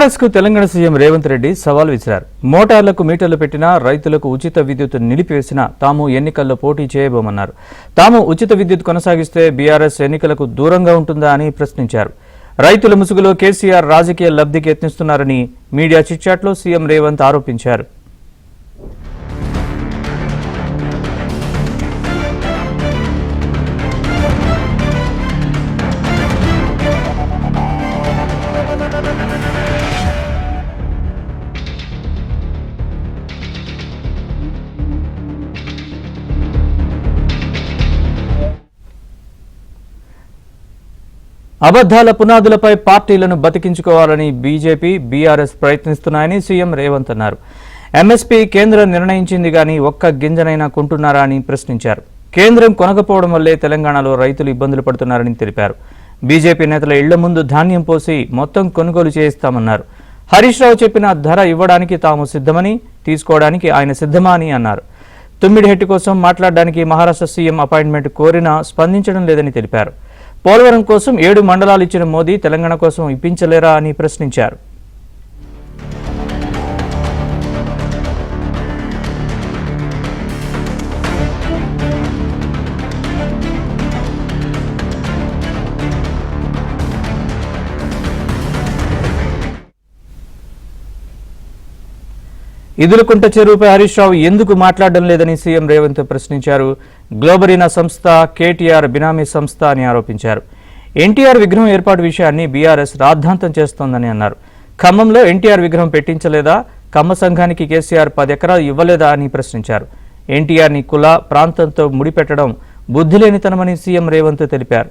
కు తెలంగాణ సీఎం రేవంత్ రెడ్డి సవాల్ విసిరారు. మోటార్లకు మీటర్లు పెట్టినా రైతులకు ఉచిత విద్యుత్ నిలిపివేసినా తాము ఎన్నికల్లో పోటీ చేయబోమన్నారు. తాము ఉచిత విద్యుత్ కొనసాగిస్తే బీఆర్ఎస్ ఎన్నికలకు దూరంగా ఉంటుందా అని ప్రశ్నించారు. రైతుల ముసుగులో కేసీఆర్ రాజకీయ లబ్ధికి యత్నిస్తున్నారని మీడియా చిట్చాట్లో సీఎం రేవంత్ ఆరోపించారు. అబద్దాల పునాదులపై పార్టీలను బతికించుకోవాలని బీజేపీ, బీఆర్ఎస్ ప్రయత్నిస్తున్నాయని సీఎం రేవంత్ అన్నారు. ఎంఎస్పీ కేంద్రం నిర్ణయించింది గాని ఒక్క గింజనైనా కొంటున్నారా అని ప్రశ్నించారు. కేంద్రం కొనకపోవడం వల్లే తెలంగాణలో రైతులు ఇబ్బందులు పడుతున్నారని తెలిపారు. బీజేపీ నేతల ఇళ్ల ముందు ధాన్యం పోసి మొత్తం కొనుగోలు చేయిస్తామన్నారు. హరీష్ రావు చెప్పిన ధర ఇవ్వడానికి తాము సిద్ధమని, తీసుకోవడానికి ఆయన సిద్ధమా అని అన్నారు. తుమ్మిడిహెట్టి కోసం మాట్లాడడానికి మహారాష్ట్ర సీఎం అపాయింట్మెంట్ కోరినా స్పందించడం లేదని తెలిపారు. పోలవరం కోసం 7 మండలాలు ఇచ్చిన మోదీ తెలంగాణ కోసం ఇప్పించలేరా అని ప్రశ్నించారు. ఇదులకుంట చెరువుపై హరీష్ రావు ఎందుకు మాట్లాడడం లేదని సీఎం రేవంత్ ప్రశ్నించారు. గ్లోబరీనా సంస్థ కేటీఆర్ బినామీ సంస్థ అని ఆరోపించారు. ఎన్టీఆర్ విగ్రహం ఏర్పాటు విషయాన్ని బీఆర్ఎస్ రాద్ధాంతం చేస్తోందని అన్నారు. ఖమ్మంలో ఎన్టీఆర్ విగ్రహం పెట్టించలేదా? కమ్మ సంఘానికి కేసీఆర్ 10 ఎకరాలు ఇవ్వలేదా అని ప్రశ్నించారు. ఎన్టీఆర్ని కుల, ప్రాంతంతో ముడిపెట్టడం బుద్ధిలేనితనమని సీఎం రేవంత్ తెలిపారు.